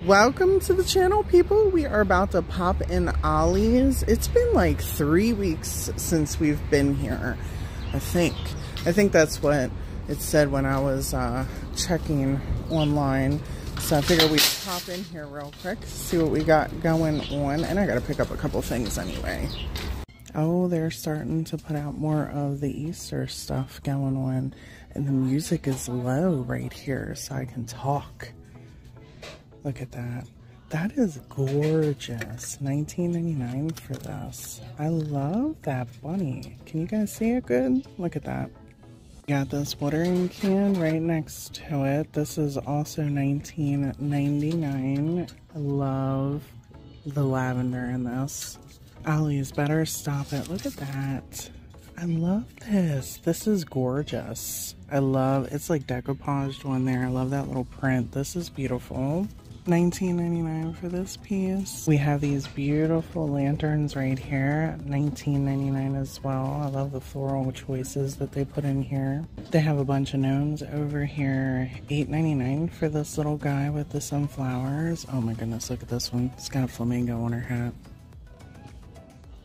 Welcome to the channel, people. We are about to pop in Ollies. It's been like 3 weeks since we've been here, I think. I think that's what it said when I was checking online. So I figured we'd pop in here real quick, see what we got going on. And I gotta pick up a couple things anyway. Oh, they're starting to put out more of the Easter stuff going on. And the music is low right here so I can talk. Look at that. That is gorgeous. $19.99 for this. I love that bunny. Can you guys see it good? Look at that. Got this watering can right next to it. This is also $19.99. I love the lavender in this. Ollies, better stop it. Look at that. I love this. This is gorgeous. I love, it's like decoupaged one there. I love that little print. This is beautiful. $19.99 for this piece. We have these beautiful lanterns right here. $19.99 as well. I love the floral choices that they put in here. They have a bunch of gnomes over here. $8.99 for this little guy with the sunflowers. Oh my goodness, look at this one. It's got a flamingo on her hat.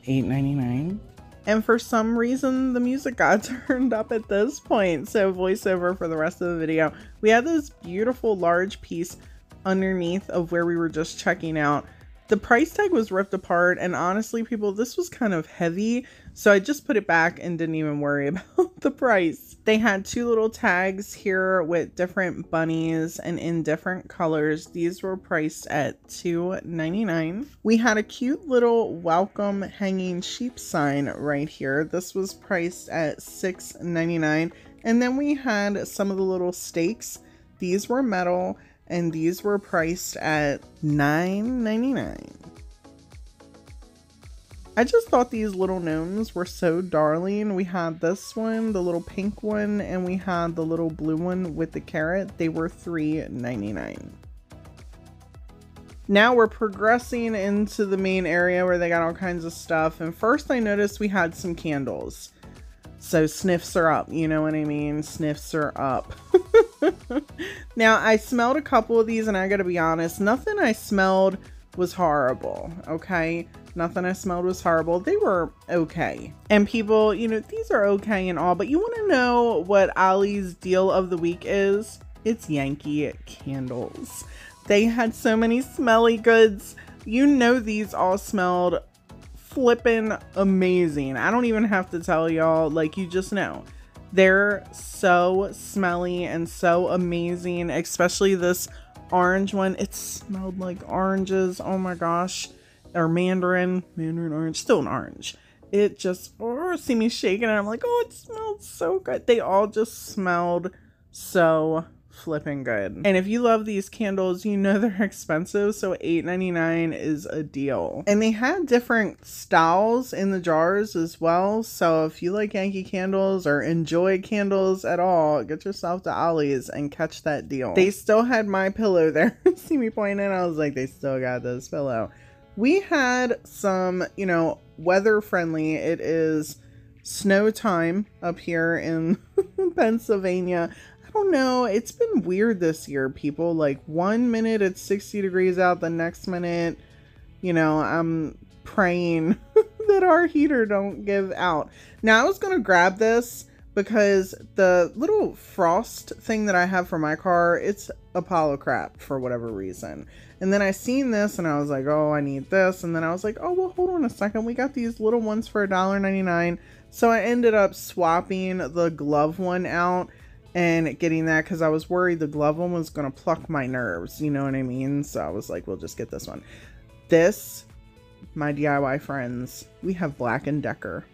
$8.99. And for some reason, the music got turned up at this point. So voiceover for the rest of the video. We had this beautiful large piece underneath of where we were just checking out. The price tag was ripped apart, and honestly, people, this was kind of heavy, so I just put it back and didn't even worry about the price. They had two little tags here with different bunnies and in different colors. These were priced at $2.99. We had a cute little welcome hanging sheep sign right here. This was priced at $6.99. And then we had some of the little stakes. These were metal, and these were priced at $9.99. I just thought these little gnomes were so darling. We had this one, the little pink one, and we had the little blue one with the carrot. They were $3.99. Now we're progressing into the main area where they got all kinds of stuff. And first I noticed we had some candles. So sniffs are up, you know what I mean? Sniffs are up. Now, I smelled a couple of these, and I gotta be honest, nothing I smelled was horrible, okay? Nothing I smelled was horrible. They were okay. And people, you know, these are okay and all, but you want to know what Ollie's deal of the week is? It's Yankee candles. They had so many smelly goods. You know, these all smelled flippin' amazing. I don't even have to tell y'all, like, you just know. They're so smelly and so amazing, especially this orange one. It smelled like oranges. Oh my gosh. Or mandarin orange, still an orange. It just, oh, see me shaking and I'm like, oh, it smells so good. They all just smelled so flipping good. And if you love these candles, you know they're expensive, so $8.99 is a deal. And they had different styles in the jars as well, so if you like Yankee candles or enjoy candles at all, get yourself to Ollie's and catch that deal. They still had my pillow there. See me pointing, I was like, they still got this pillow. We had some, you know, weather friendly. It is snow time up here in Pennsylvania. I don't know, it's been weird this year, people. Like, 1 minute it's 60 degrees out, the next minute, you know, I'm praying that our heater don't give out. Now, I was gonna grab this because the little frost thing that I have for my car, it's Apollo crap for whatever reason. And then I seen this and I was like, oh, I need this. And then I was like, oh, well, hold on a second. We got these little ones for $1.99. So I ended up swapping the glove one out and getting that because I was worried the glove one was going to pluck my nerves. You know what I mean? So I was like, we'll just get this one. This, my DIY friends, we have Black & Decker.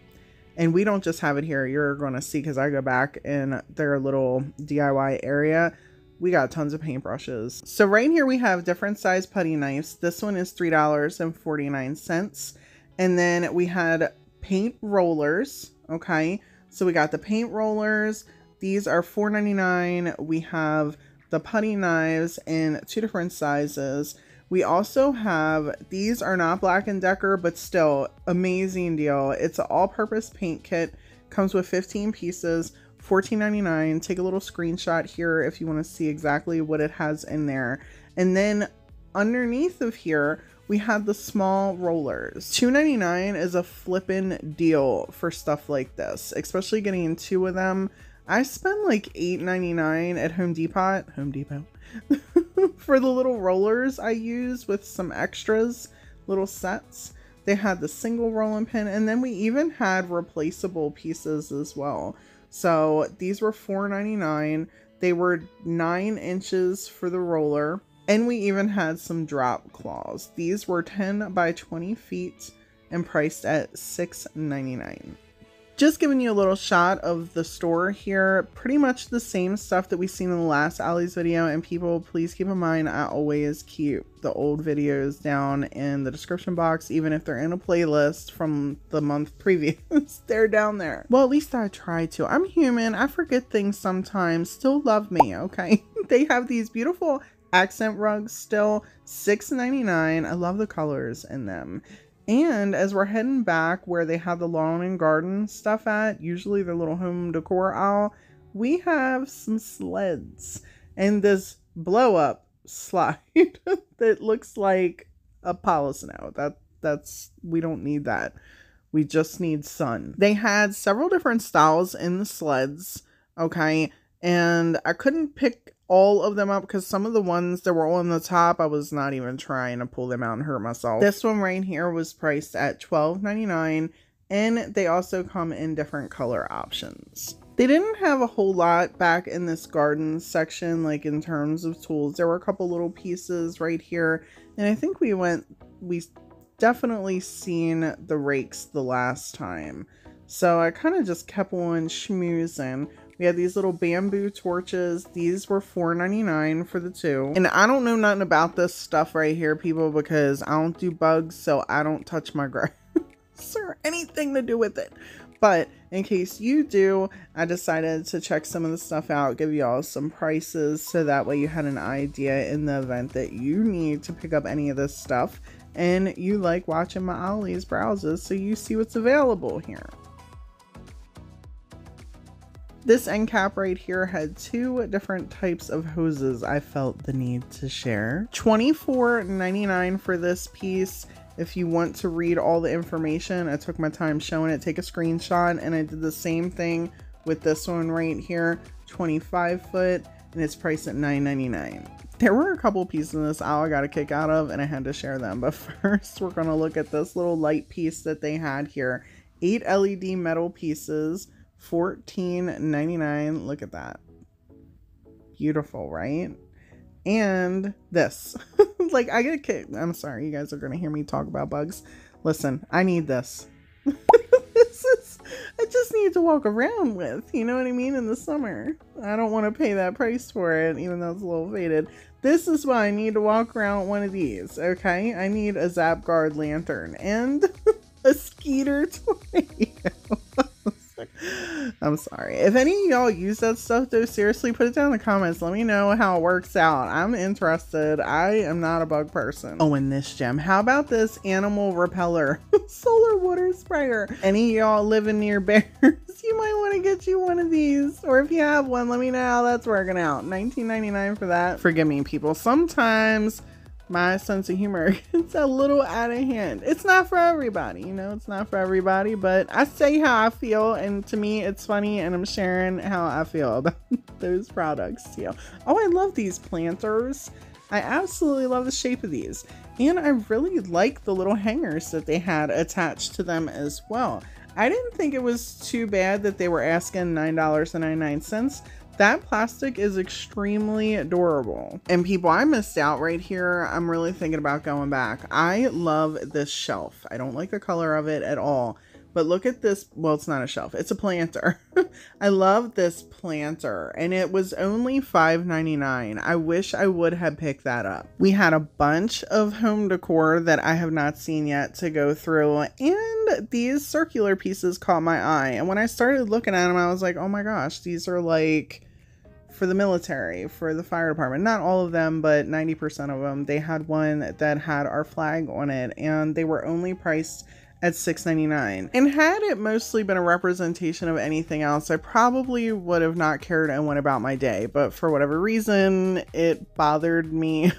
And we don't just have it here. You're going to see because I go back in their little DIY area. We got tons of paintbrushes. So right here we have different size putty knives. This one is $3.49. And then we had paint rollers. Okay. So we got the paint rollers. These are $4.99. We have the putty knives in two different sizes. We also have, these are not Black & Decker, but still amazing deal. It's an all-purpose paint kit. Comes with 15 pieces. $14.99. Take a little screenshot here if you want to see exactly what it has in there. And then underneath of here, we had the small rollers. $2.99 is a flippin' deal for stuff like this, especially getting 2 of them. I spend like $8.99 at Home Depot for the little rollers I use with some extras, little sets. They had the single rolling pin, and then we even had replaceable pieces as well. So these were $4.99. They were 9 inches for the roller. And we even had some drop claws. These were 10 by 20 feet and priced at $6.99. Just giving you a little shot of the store here. Pretty much the same stuff that we seen in the last Ollies video. And people, please keep in mind, I always keep the old videos down in the description box. Even if they're in a playlist from the month previous, they're down there. Well, at least I try to. I'm human. I forget things sometimes. Still love me, okay? They have these beautiful accent rugs still, $6.99. I love the colors in them. And as we're heading back where they have the lawn and garden stuff at, usually their little home decor aisle, we have some sleds and this blow up slide that looks like a pile of snow. That's we don't need that. We just need sun. They had several different styles in the sleds, okay, and I couldn't pick all of them up because some of the ones that were on the top, I was not even trying to pull them out and hurt myself. This one right here was priced at $12.99, and they also come in different color options. They didn't have a whole lot back in this garden section, like in terms of tools. There were a couple little pieces right here, and I think we definitely seen the rakes the last time. So I kind of just kept on schmoozing. We had these little bamboo torches. These were $4.99 for the 2. And I don't know nothing about this stuff right here, people, because I don't do bugs, so I don't touch my grass or anything to do with it. But in case you do, I decided to check some of the stuff out, give y'all some prices, so that way you had an idea in the event that you need to pick up any of this stuff. And you like watching my Ollies browses, so you see what's available here. This end cap right here had 2 different types of hoses I felt the need to share. $24.99 for this piece. If you want to read all the information, I took my time showing it. Take a screenshot, and I did the same thing with this one right here. 25 foot, and it's priced at $9.99. There were a couple pieces in this aisle I got a kick out of, and I had to share them. But first, we're going to look at this little light piece that they had here. 8 LED metal pieces. $14.99. Look at that. Beautiful, right? And this. Like, I get a kick. I'm sorry, you guys are going to hear me talk about bugs. Listen, I need this. I just need to walk around with, you know what I mean, in the summer. I don't want to pay that price for it, even though it's a little faded. This is why I need to walk around with one of these, okay? I need a Zap Guard lantern and a Skeeter tornado. I'm sorry. If any of y'all use that stuff, though, seriously, put it down in the comments. Let me know how it works out. I'm interested. I am not a bug person. Oh, and this gem. How about this animal repeller solar water sprayer? Any of y'all living near bears, you might want to get you one of these. Or if you have one, let me know how that's working out. $19.99 for that. Forgive me, people. Sometimes my sense of humor gets a little out of hand. It's not for everybody, you know, it's not for everybody, but I say how I feel, and to me it's funny, and I'm sharing how I feel about those products to you. Oh, I love these planters. I absolutely love the shape of these, and I really like the little hangers that they had attached to them as well. I didn't think it was too bad that they were asking $9.99. That plastic is extremely adorable. And people, I missed out right here. I'm really thinking about going back. I love this shelf. I don't like the color of it at all. But look at this. Well, it's not a shelf. It's a planter. I love this planter. And it was only $5.99. I wish I would have picked that up. We had a bunch of home decor that I have not seen yet to go through. And these circular pieces caught my eye. And when I started looking at them, I was like, oh my gosh, these are like for the military, for the fire department. Not all of them, but 90% of them. They had one that had our flag on it, and they were only priced at $6.99. And had it mostly been a representation of anything else, I probably would have not cared and went about my day. But for whatever reason, it bothered me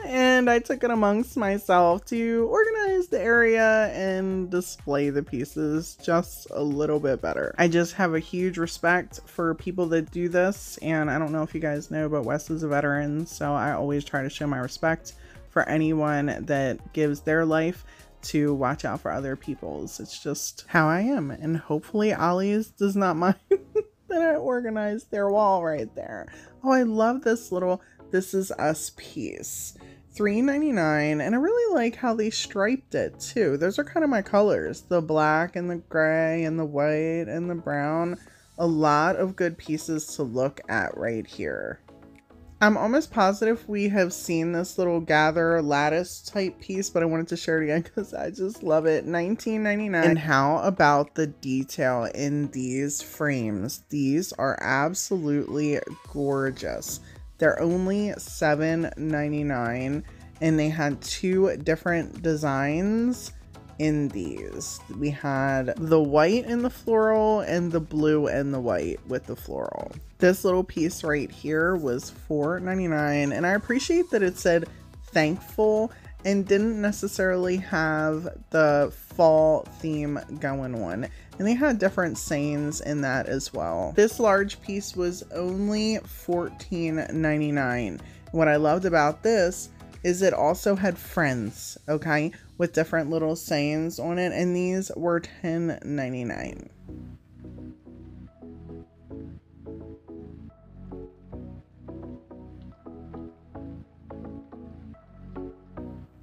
And I took it amongst myself to organize the area and display the pieces just a little bit better. I just have a huge respect for people that do this, and I don't know if you guys know, but Wes is a veteran, so I always try to show my respect for anyone that gives their life to watch out for other people's. It's just how I am, and hopefully Ollies does not mind that I organized their wall right there. Oh, I love this little This Is Us piece. $3.99, and I really like how they striped it too. Those are kind of my colors, the black and the gray and the white and the brown. A lot of good pieces to look at right here. I'm almost positive we have seen this little gather lattice type piece, but I wanted to share it again because I just love it. $19.99. And how about the detail in these frames? These are absolutely gorgeous. They're only $7.99, and they had two different designs in these. We had the white and the floral and the blue and the white with the floral. This little piece right here was $4.99, and I appreciate that it said thankful and didn't necessarily have the fall theme going on. And they had different sayings in that as well. This large piece was only $14.99. What I loved about this is it also had friends, okay, with different little sayings on it, and these were $10.99.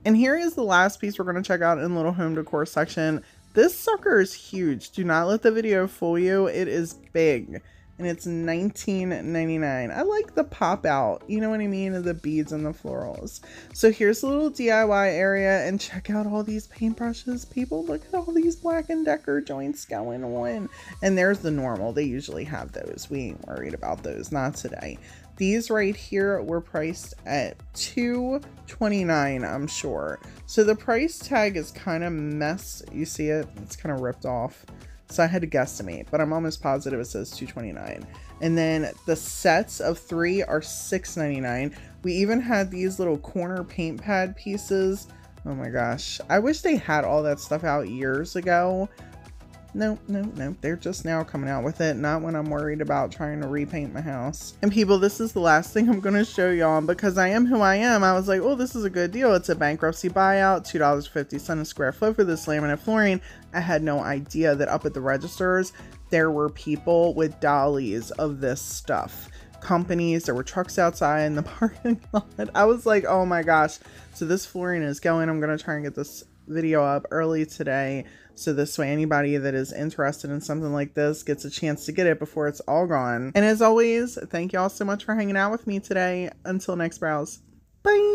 And here is the last piece we're going to check out in the little home decor section. This sucker is huge. Do not let the video fool you. It is big, and it's $19.99. I like the pop out, you know what I mean, of the beads and the florals. So here's the little DIY area, and check out all these paintbrushes. People, look at all these Black & Decker joints going on. And there's the normal. They usually have those. We ain't worried about those. Not today. These right here were priced at $2.29, I'm sure. So the price tag is kind of messed. You see it? It's kind of ripped off. So I had to guesstimate, but I'm almost positive it says $2.29. And then the sets of 3 are $6.99. We even had these little corner paint pad pieces. Oh my gosh. I wish they had all that stuff out years ago. No, they're just now coming out with it, not when I'm worried about trying to repaint my house. And people, this is the last thing I'm going to show y'all, because I am who I am. I was like, oh, this is a good deal. It's a bankruptcy buyout, $2.50 a square foot for this laminate flooring. I had no idea that up at the registers, there were people with dollies of this stuff. Companies, there were trucks outside in the parking lot. I was like, oh my gosh. So this flooring is going. I'm going to try and get this video up early today, so this way anybody that is interested in something like this gets a chance to get it before it's all gone. And as always, thank y'all so much for hanging out with me today. Until next browse, bye.